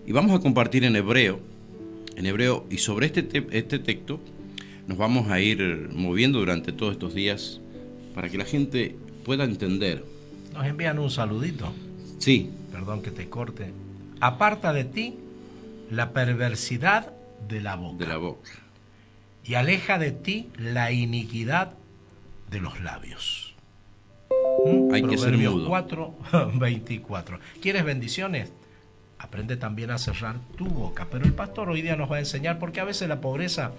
Y vamos a compartir en hebreo, y sobre este texto nos vamos a ir moviendo durante todos estos días para que la gente pueda entender. Nos envían un saludito. Sí. Perdón que te corte. Aparta de ti la perversidad de la boca. Y aleja de ti la iniquidad de los labios. Hay que ser mudo. 4:24. ¿Quieres bendiciones? Aprende también a cerrar tu boca. Pero el pastor hoy día nos va a enseñar, porque a veces la pobreza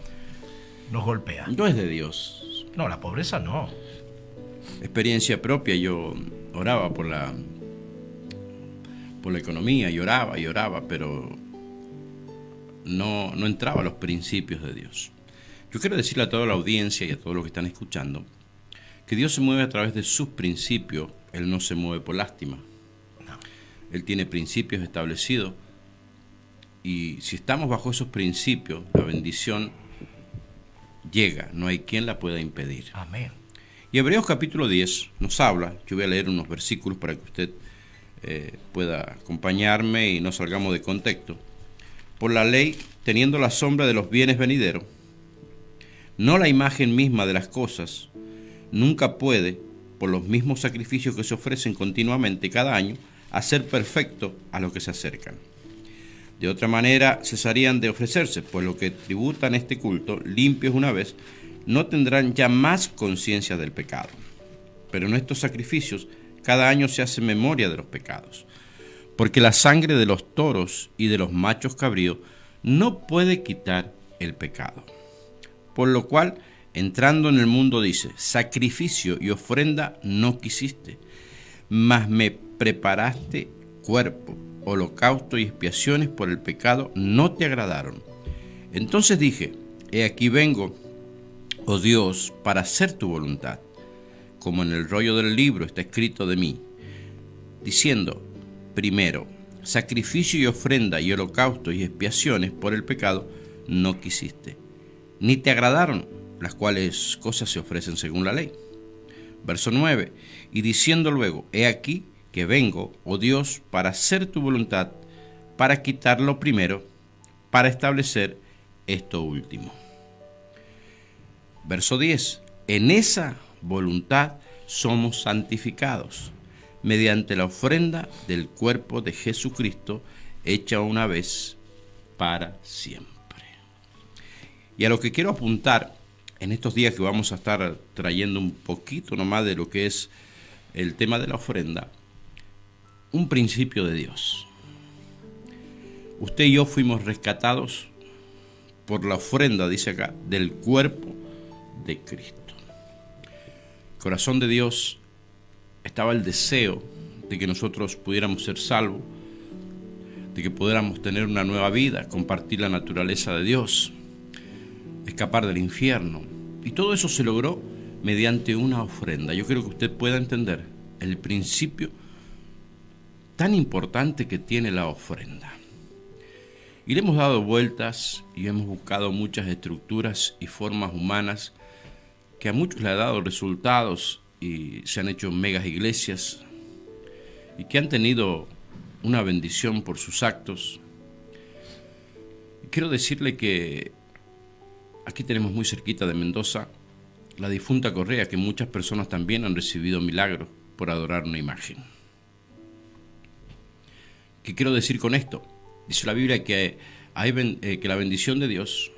nos golpea. No es de Dios. No, la pobreza no. Experiencia propia, yo oraba por la economía, y oraba, pero no entraba a los principios de Dios. Yo quiero decirle a toda la audiencia y a todos los que están escuchando que Dios se mueve a través de sus principios. Él no se mueve por lástima. No. Él tiene principios establecidos, y si estamos bajo esos principios, la bendición llega, no hay quien la pueda impedir. Amén. Y Hebreos capítulo 10 nos habla, yo voy a leer unos versículos para que usted pueda acompañarme y no salgamos de contexto. Por la ley, teniendo la sombra de los bienes venideros, no la imagen misma de las cosas, nunca puede, por los mismos sacrificios que se ofrecen continuamente cada año, hacer perfecto a los que se acercan. De otra manera cesarían de ofrecerse, pues los que tributan este culto, limpios una vez, no tendrán ya más conciencia del pecado. Pero en estos sacrificios cada año se hace memoria de los pecados, porque la sangre de los toros y de los machos cabríos no puede quitar el pecado. Por lo cual, entrando en el mundo dice, sacrificio y ofrenda no quisiste, mas me preparaste cuerpo, holocausto y expiaciones por el pecado no te agradaron. Entonces dije, he aquí vengo, oh Dios, para hacer tu voluntad, como en el rollo del libro está escrito de mí, diciendo, primero, sacrificio y ofrenda y holocausto y expiaciones por el pecado no quisiste, ni te agradaron, las cuales cosas se ofrecen según la ley. Verso 9, y diciendo luego, he aquí que vengo, oh Dios, para hacer tu voluntad, para quitar lo primero, para establecer esto último. Verso 10, en esa voluntad somos santificados, mediante la ofrenda del cuerpo de Jesucristo, hecha una vez para siempre. Y a lo que quiero apuntar en estos días, que vamos a estar trayendo un poquito nomás de lo que es el tema de la ofrenda, un principio de Dios. Usted y yo fuimos rescatados por la ofrenda, dice acá, del cuerpo de Cristo. El corazón de Dios estaba el deseo de que nosotros pudiéramos ser salvos, de que pudiéramos tener una nueva vida, compartir la naturaleza de Dios, escapar del infierno. Y todo eso se logró mediante una ofrenda. Yo quiero que usted pueda entender el principio tan importante que tiene la ofrenda. Y le hemos dado vueltas y hemos buscado muchas estructuras y formas humanas que a muchos le ha dado resultados y se han hecho megas iglesias y que han tenido una bendición por sus actos. Y quiero decirle que aquí tenemos muy cerquita de Mendoza la difunta Correa, que muchas personas también han recibido milagros por adorar una imagen. ¿Qué quiero decir con esto? Dice la Biblia que la bendición de Dios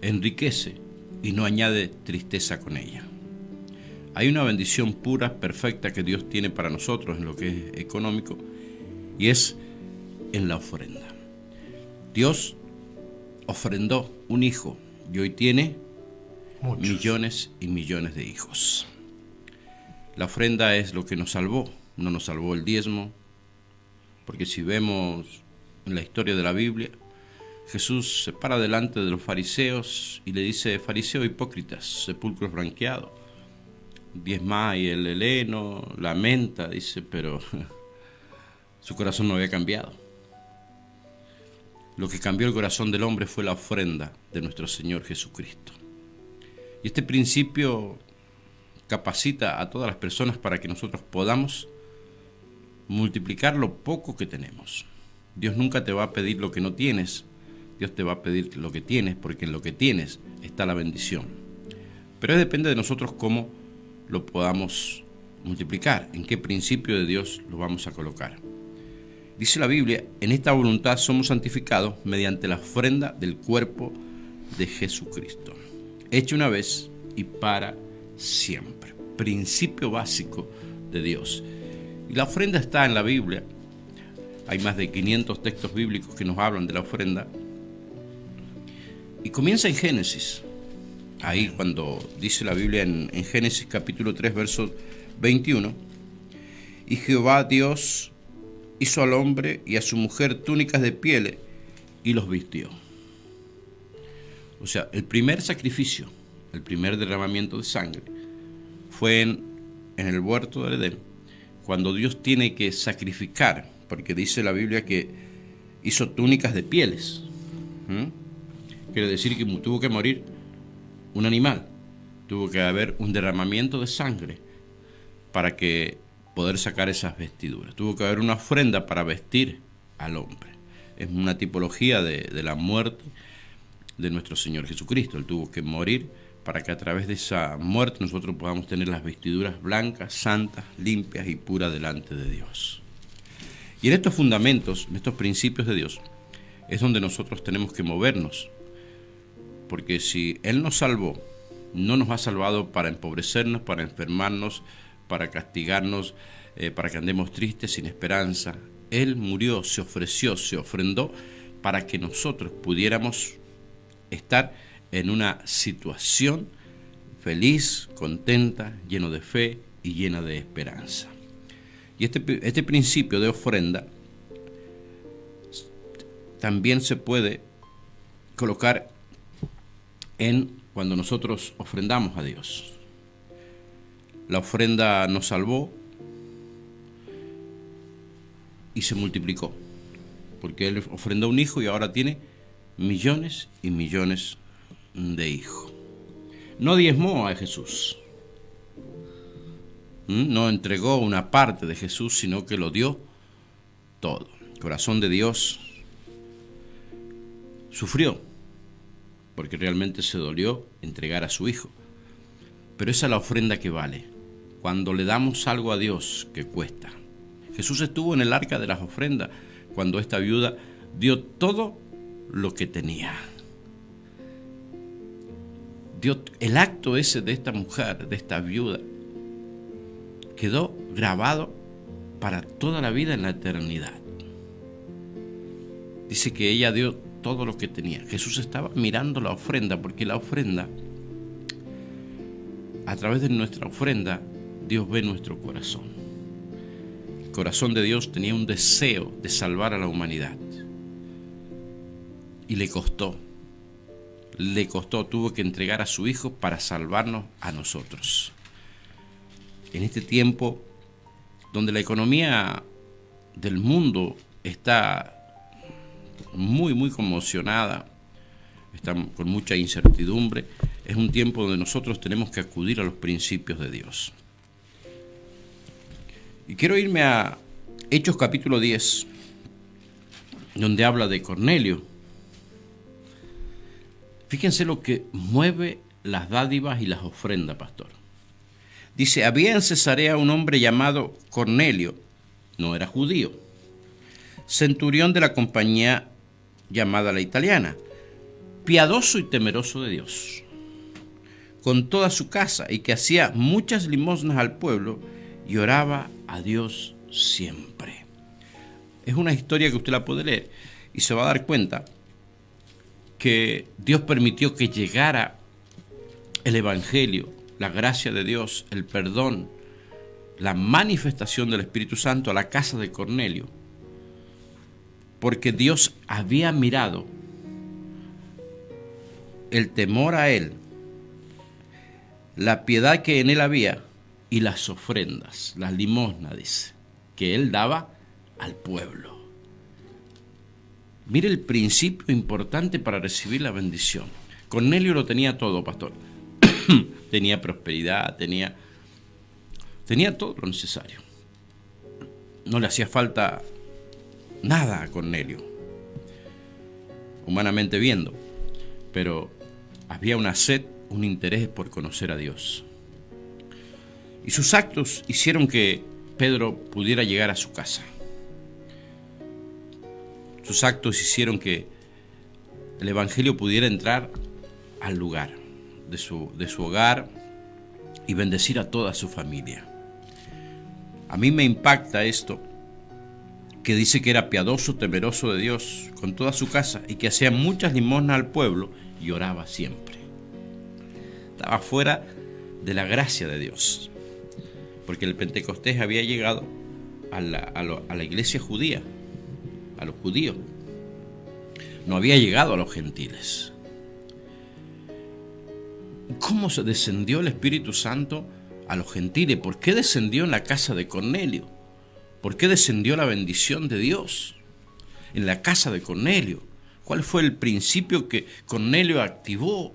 enriquece y no añade tristeza con ella. Hay una bendición pura, perfecta que Dios tiene para nosotros en lo que es económico, y es en la ofrenda. Dios ofrendó un hijo y hoy tiene Muchos. Millones y millones de hijos. La ofrenda es lo que nos salvó, no nos salvó el diezmo, porque si vemos en la historia de la Biblia, Jesús se para delante de los fariseos y le dice, fariseo hipócritas, sepulcros blanqueados, diezma y el heleno, lamenta, dice, pero su corazón no había cambiado. Lo que cambió el corazón del hombre fue la ofrenda de nuestro Señor Jesucristo. Y este principio capacita a todas las personas para que nosotros podamos multiplicar lo poco que tenemos. Dios nunca te va a pedir lo que no tienes. Dios te va a pedir lo que tienes, porque en lo que tienes está la bendición. Pero depende de nosotros cómo lo podamos multiplicar, en qué principio de Dios lo vamos a colocar. Dice la Biblia, en esta voluntad somos santificados mediante la ofrenda del cuerpo de Jesucristo, hecho una vez y para siempre. Principio básico de Dios. Y la ofrenda está en la Biblia. Hay más de 500 textos bíblicos que nos hablan de la ofrenda. Y comienza en Génesis. Ahí cuando dice la Biblia en Génesis capítulo 3, verso 21. Y Jehová Dios hizo al hombre y a su mujer túnicas de pieles y los vistió. O sea, el primer sacrificio, el primer derramamiento de sangre, fue en el huerto del Edén, cuando Dios tiene que sacrificar, porque dice la Biblia que hizo túnicas de pieles. Quiere decir que tuvo que morir un animal, tuvo que haber un derramamiento de sangre para que poder sacar esas vestiduras. Tuvo que haber una ofrenda para vestir al hombre. Es una tipología de la muerte de nuestro Señor Jesucristo. Él tuvo que morir para que a través de esa muerte nosotros podamos tener las vestiduras blancas, santas, limpias y puras delante de Dios. Y en estos fundamentos, en estos principios de Dios, es donde nosotros tenemos que movernos. Porque si Él nos salvó, no nos ha salvado para empobrecernos, para enfermarnos, para castigarnos, para que andemos tristes, sin esperanza. Él murió, se ofreció, se ofrendó para que nosotros pudiéramos estar en una situación feliz, contenta, lleno de fe y llena de esperanza. Y este principio de ofrenda también se puede colocar en cuando nosotros ofrendamos a Dios. La ofrenda nos salvó y se multiplicó, porque Él ofrendó un hijo y ahora tiene millones y millones de hijos. No diezmó a Jesús, no entregó una parte de Jesús, sino que lo dio todo. El corazón de Dios sufrió, porque realmente se dolió entregar a su hijo. Pero esa es la ofrenda que vale, cuando le damos algo a Dios que cuesta. Jesús estuvo en el arca de las ofrendas, cuando esta viuda dio todo lo que tenía. El acto ese de esta mujer, de esta viuda, quedó grabado para toda la vida en la eternidad. Dice que ella dio todo lo que tenía. Jesús estaba mirando la ofrenda, porque la ofrenda, a través de nuestra ofrenda, Dios ve nuestro corazón. El corazón de Dios tenía un deseo de salvar a la humanidad. Y le costó, tuvo que entregar a su hijo para salvarnos a nosotros. En este tiempo donde la economía del mundo está muy conmocionada, está con mucha incertidumbre, es un tiempo donde nosotros tenemos que acudir a los principios de Dios. Y quiero irme a Hechos capítulo 10, donde habla de Cornelio. Fíjense lo que mueve las dádivas y las ofrendas, pastor. Dice, había en Cesarea un hombre llamado Cornelio, no era judío, centurión de la compañía llamada la italiana, piadoso y temeroso de Dios, con toda su casa, y que hacía muchas limosnas al pueblo y oraba a Dios siempre. Es una historia que usted la puede leer y se va a dar cuenta que Dios permitió que llegara el Evangelio, la gracia de Dios, el perdón, la manifestación del Espíritu Santo a la casa de Cornelio, porque Dios había mirado el temor a Él, la piedad que en Él había y las ofrendas, las limosnas, dice, que Él daba al pueblo. Mire el principio importante para recibir la bendición. Cornelio lo tenía todo, pastor. Tenía prosperidad, tenía todo lo necesario. No le hacía falta nada a Cornelio, humanamente viendo, pero había una sed, un interés por conocer a Dios. Y sus actos hicieron que Pedro pudiera llegar a su casa. Sus actos hicieron que el Evangelio pudiera entrar al lugar de su hogar y bendecir a toda su familia. A mí me impacta esto, que dice que era piadoso, temeroso de Dios con toda su casa y que hacía muchas limosnas al pueblo y oraba siempre. Estaba fuera de la gracia de Dios, porque el Pentecostés había llegado a la iglesia judía, a los judíos. No había llegado a los gentiles. ¿Cómo se descendió el Espíritu Santo a los gentiles? ¿Por qué descendió en la casa de Cornelio? ¿Por qué descendió la bendición de Dios en la casa de Cornelio? ¿Cuál fue el principio que Cornelio activó?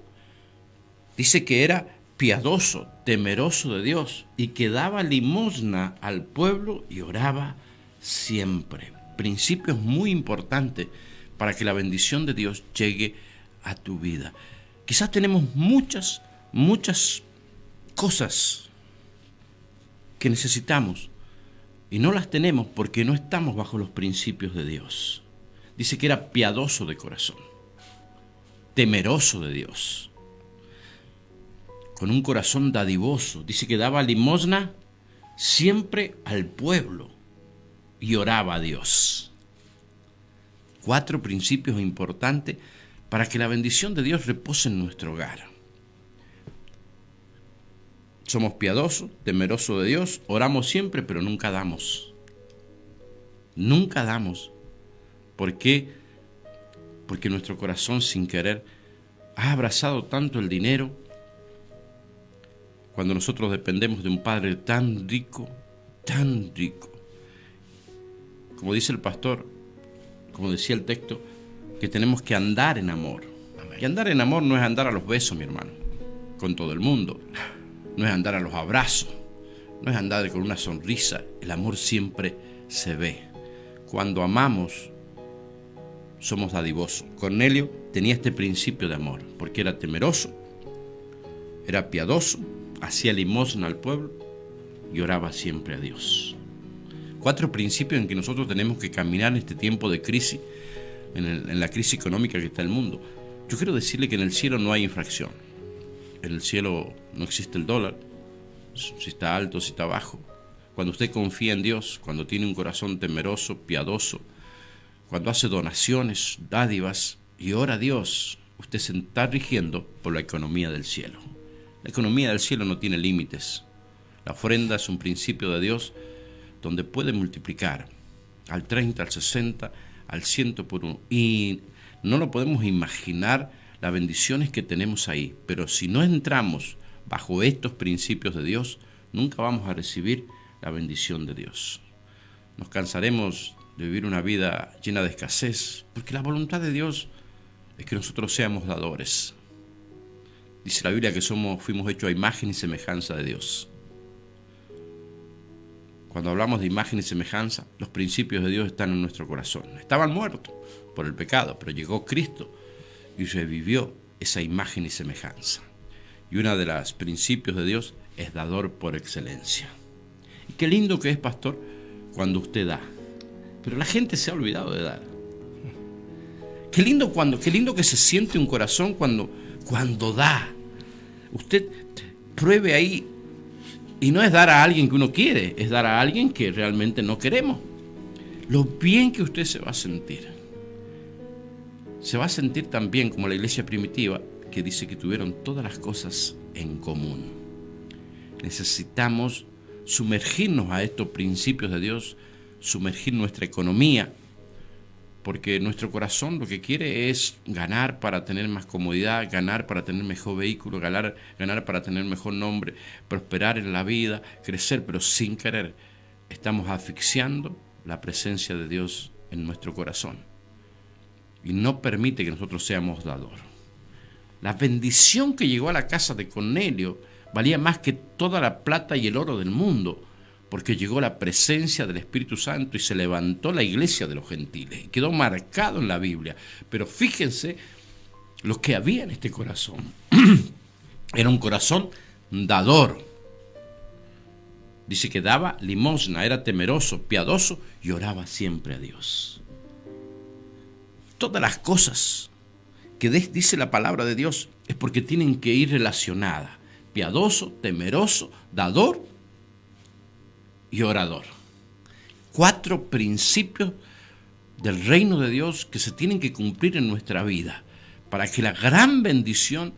Dice que era piadoso, temeroso de Dios y que daba limosna al pueblo y oraba siempre. Principios muy importantes para que la bendición de Dios llegue a tu vida. Quizás tenemos muchas cosas que necesitamos y no las tenemos porque no estamos bajo los principios de Dios. Dice que era piadoso de corazón, temeroso de Dios, con un corazón dadivoso. Dice que daba limosna siempre al pueblo y oraba a Dios. 4 principios importantes para que la bendición de Dios repose en nuestro hogar. Somos piadosos, temerosos de Dios, oramos siempre, pero nunca damos. Nunca damos. ¿Por qué? Porque nuestro corazón sin querer ha abrazado tanto el dinero. Cuando nosotros dependemos de un Padre tan rico, como dice el pastor, como decía el texto, que tenemos que andar en amor. Amén. Y andar en amor no es andar a los besos, mi hermano, con todo el mundo. No es andar a los abrazos, no es andar con una sonrisa. El amor siempre se ve. Cuando amamos, somos dadivosos. Cornelio tenía este principio de amor, porque era temeroso, era piadoso, hacía limosna al pueblo y oraba siempre a Dios. 4 principios en que nosotros tenemos que caminar en este tiempo de crisis, en la crisis económica que está el mundo. Yo quiero decirle que en el cielo no hay infracción. En el cielo no existe el dólar, si está alto, si está bajo. Cuando usted confía en Dios, cuando tiene un corazón temeroso, piadoso, cuando hace donaciones, dádivas y ora a Dios, usted se está rigiendo por la economía del cielo. La economía del cielo no tiene límites. La ofrenda es un principio de Dios donde puede multiplicar al 30, al 60, al 100 por 1. Y no lo podemos imaginar las bendiciones que tenemos ahí. Pero si no entramos bajo estos principios de Dios, nunca vamos a recibir la bendición de Dios. Nos cansaremos de vivir una vida llena de escasez, porque la voluntad de Dios es que nosotros seamos dadores. Dice la Biblia que fuimos hechos a imagen y semejanza de Dios. Cuando hablamos de imagen y semejanza, los principios de Dios están en nuestro corazón. Estaban muertos por el pecado, pero llegó Cristo y revivió esa imagen y semejanza. Y uno de los principios de Dios es dador por excelencia. Y qué lindo que es, pastor, cuando usted da. Pero la gente se ha olvidado de dar. Qué lindo que se siente un corazón cuando da. Usted pruebe ahí. Y no es dar a alguien que uno quiere, es dar a alguien que realmente no queremos. Lo bien que usted se va a sentir. Se va a sentir tan bien como la iglesia primitiva, que dice que tuvieron todas las cosas en común. Necesitamos sumergirnos a estos principios de Dios, sumergir nuestra economía, porque nuestro corazón lo que quiere es ganar para tener más comodidad, ganar para tener mejor vehículo, ganar para tener mejor nombre, prosperar en la vida, crecer, pero sin querer estamos asfixiando la presencia de Dios en nuestro corazón y no permite que nosotros seamos dador. La bendición que llegó a la casa de Cornelio valía más que toda la plata y el oro del mundo, porque llegó la presencia del Espíritu Santo y se levantó la iglesia de los gentiles. Y quedó marcado en la Biblia. Pero fíjense lo que había en este corazón. Era un corazón dador. Dice que daba limosna, era temeroso, piadoso y oraba siempre a Dios. Todas las cosas que dice la palabra de Dios es porque tienen que ir relacionadas. Piadoso, temeroso, dador y orador. 4 principios del reino de Dios que se tienen que cumplir en nuestra vida para que la gran bendición,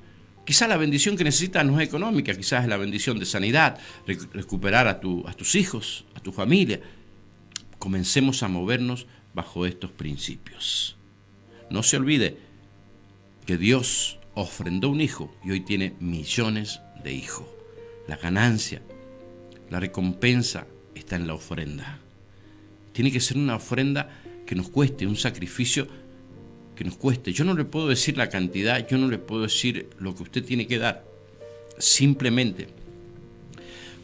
quizás la bendición que necesitas no es económica, quizás es la bendición de sanidad, recuperar a tus hijos, a tu familia. Comencemos a movernos bajo estos principios. No se olvide que Dios ofrendó un hijo y hoy tiene millones de hijos. La ganancia, la recompensa está en la ofrenda. Tiene que ser una ofrenda que nos cueste, un sacrificio que nos cueste. Yo no le puedo decir la cantidad, yo no le puedo decir lo que usted tiene que dar. Simplemente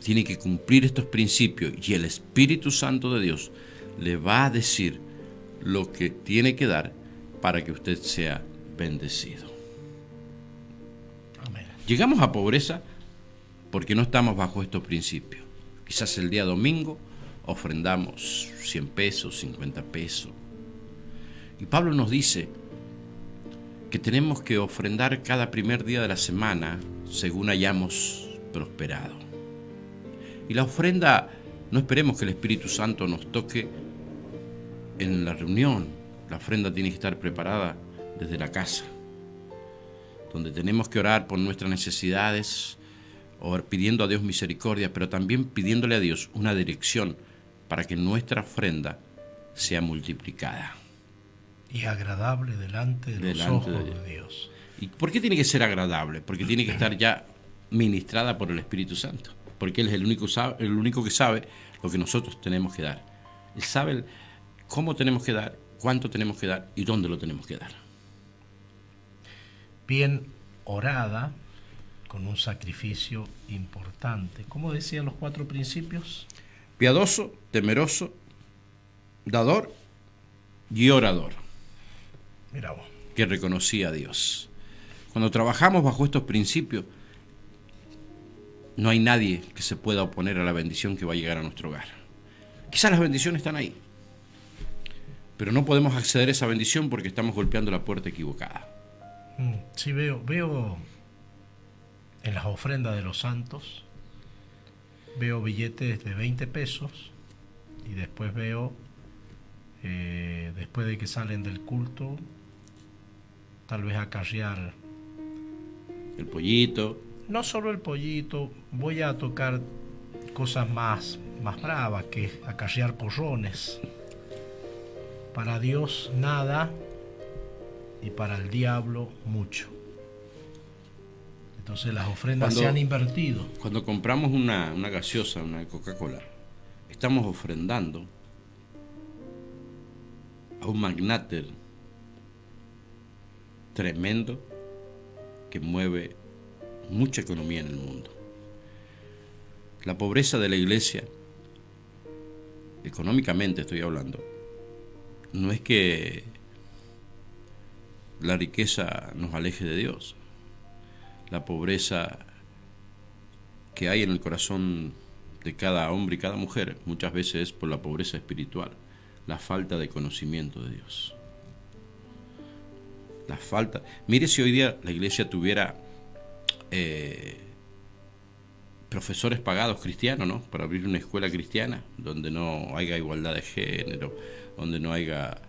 tiene que cumplir estos principios y el Espíritu Santo de Dios le va a decir lo que tiene que dar para que usted sea bendecido. Amén. Llegamos a pobreza porque no estamos bajo estos principios. Quizás el día domingo ofrendamos 100 pesos, 50 pesos. Y Pablo nos dice que tenemos que ofrendar cada primer día de la semana según hayamos prosperado. Y la ofrenda, no esperemos que el Espíritu Santo nos toque en la reunión. La ofrenda tiene que estar preparada desde la casa, donde tenemos que orar por nuestras necesidades, pidiendo a Dios misericordia, pero también pidiéndole a Dios una dirección para que nuestra ofrenda sea multiplicada. Y agradable delante de los ojos de Dios. ¿Y por qué tiene que ser agradable? Porque tiene que estar ya ministrada por el Espíritu Santo. Porque Él es el único que sabe lo que nosotros tenemos que dar. Él sabe cómo tenemos que dar, cuánto tenemos que dar y dónde lo tenemos que dar. Bien orada, con un sacrificio importante. ¿Cómo decían los 4 principios? Piadoso, temeroso, dador y orador. Mira vos. Que reconocía a Dios. Cuando trabajamos bajo estos principios, no hay nadie que se pueda oponer a la bendición que va a llegar a nuestro hogar. Quizás las bendiciones están ahí, pero no podemos acceder a esa bendición porque estamos golpeando la puerta equivocada. Sí, veo en las ofrendas de los santos, veo billetes de 20 pesos y después veo, después de que salen del culto, tal vez acarrear el pollito. No solo el pollito, voy a tocar cosas más bravas, que acarrear porrones. Para Dios nada y para el diablo mucho. Entonces las ofrendas se han invertido. Cuando compramos una gaseosa, una Coca-Cola, estamos ofrendando a un magnate tremendo que mueve mucha economía en el mundo. La pobreza de la iglesia, económicamente estoy hablando, no es que la riqueza nos aleje de Dios. La pobreza que hay en el corazón de cada hombre y cada mujer muchas veces es por la pobreza espiritual, la falta de conocimiento de Dios. La falta. Mire si hoy día la iglesia tuviera profesores pagados cristianos, ¿no? Para abrir una escuela cristiana donde no haya igualdad de género, donde no haya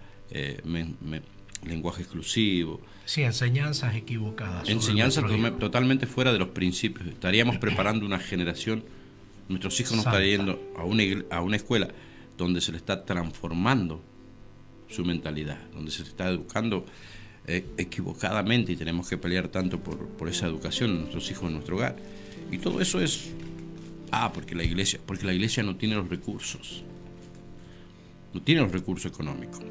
lenguaje exclusivo. Sí, enseñanzas equivocadas. Enseñanzas totalmente fuera de los principios. Estaríamos preparando una generación, nuestros hijos nos estarían yendo a una escuela donde se le está transformando su mentalidad, donde se le está educando equivocadamente y tenemos que pelear tanto por esa educación en nuestros hijos, en nuestro hogar. Y todo eso es porque la iglesia no tiene los recursos, no tiene los recursos económicos.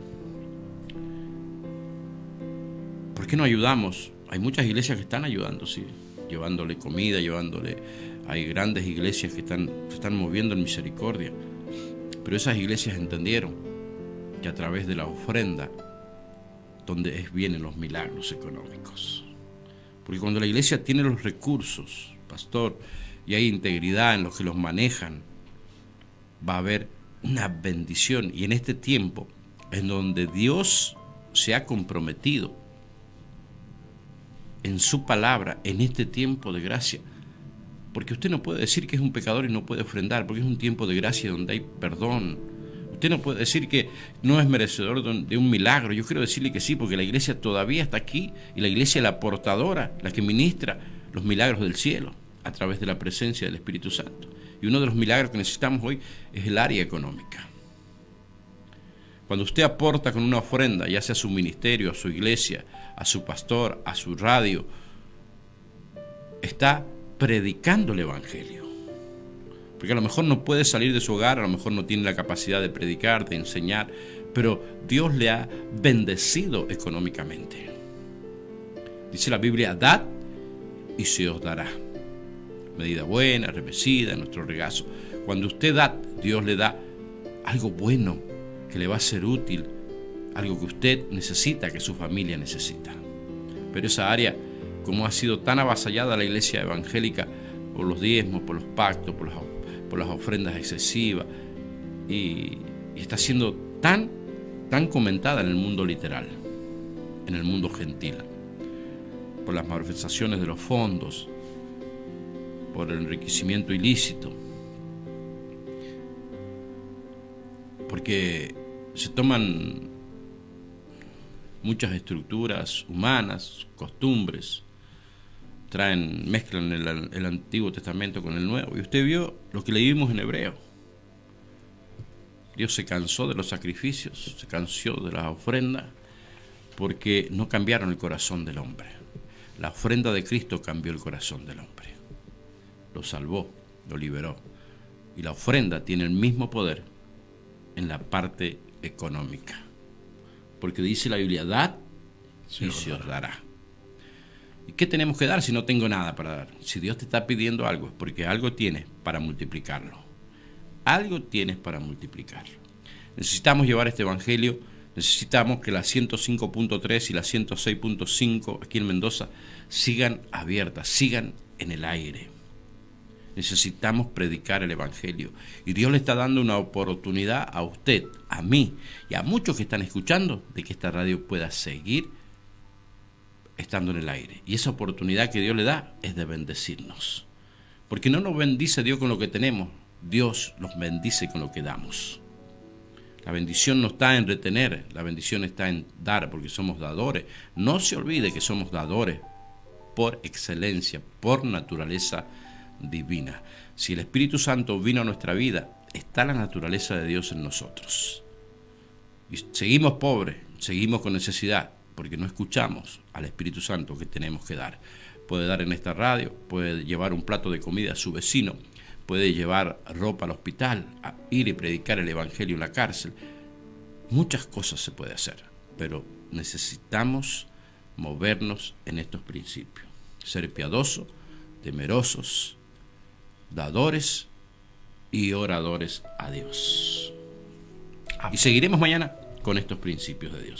¿Por qué no ayudamos? Hay muchas iglesias que están ayudando, sí, llevándole comida, llevándole Hay grandes iglesias que se están moviendo en misericordia, pero esas iglesias entendieron que a través de la ofrenda donde vienen los milagros económicos. Porque cuando la iglesia tiene los recursos, pastor, y hay integridad en los que los manejan, va a haber una bendición. Y en este tiempo, en donde Dios se ha comprometido en su palabra, en este tiempo de gracia, porque usted no puede decir que es un pecador y no puede ofrendar, porque es un tiempo de gracia donde hay perdón. Usted no puede decir que no es merecedor de un milagro. Yo quiero decirle que sí, porque la iglesia todavía está aquí, y la iglesia es la portadora, la que ministra los milagros del cielo a través de la presencia del Espíritu Santo. Y uno de los milagros que necesitamos hoy es el área económica. Cuando usted aporta con una ofrenda, ya sea a su ministerio, a su iglesia, a su pastor, a su radio, está predicando el evangelio. Porque a lo mejor no puede salir de su hogar, a lo mejor no tiene la capacidad de predicar, de enseñar, pero Dios le ha bendecido económicamente. Dice la Biblia: dad y se os dará. Medida buena, remecida, en nuestro regazo. Cuando usted da, Dios le da algo bueno que le va a ser útil, algo que usted necesita, que su familia necesita. Pero esa área, como ha sido tan avasallada la iglesia evangélica por los diezmos, por los pactos, por las ofrendas excesivas, y está siendo tan comentada en el mundo literal, en el mundo gentil, por las malversaciones de los fondos, por el enriquecimiento ilícito, porque se toman muchas estructuras humanas, costumbres, mezclan el Antiguo Testamento con el Nuevo. Y usted vio lo que leímos en Hebreo. Dios se cansó de los sacrificios, se cansó de las ofrendas, porque no cambiaron el corazón del hombre. La ofrenda de Cristo cambió el corazón del hombre. Lo salvó, lo liberó. Y la ofrenda tiene el mismo poder en la parte económica. Porque dice la Biblia: dad y se os dará. ¿Y qué tenemos que dar si no tengo nada para dar? Si Dios te está pidiendo algo, es porque algo tienes para multiplicarlo. Algo tienes para multiplicarlo. Necesitamos llevar este evangelio. Necesitamos que la 105.3 y la 106.5 aquí en Mendoza sigan abiertas, sigan en el aire. Necesitamos predicar el evangelio. Y Dios le está dando una oportunidad a usted, a mí y a muchos que están escuchando, de que esta radio pueda seguir estando en el aire. Y esa oportunidad que Dios le da es de bendecirnos. Porque no nos bendice Dios con lo que tenemos, Dios nos bendice con lo que damos. La bendición no está en retener, la bendición está en dar, porque somos dadores. No se olvide que somos dadores por excelencia, por naturaleza divina. Si el Espíritu Santo vino a nuestra vida, está la naturaleza de Dios en nosotros. Y seguimos pobres, seguimos con necesidad, porque no escuchamos al Espíritu Santo que tenemos que dar. Puede dar en esta radio, puede llevar un plato de comida a su vecino, puede llevar ropa al hospital, a ir y predicar el evangelio en la cárcel. Muchas cosas se puede hacer, pero necesitamos movernos en estos principios. Ser piadosos, temerosos, dadores y oradores a Dios. Y seguiremos mañana con estos principios de Dios.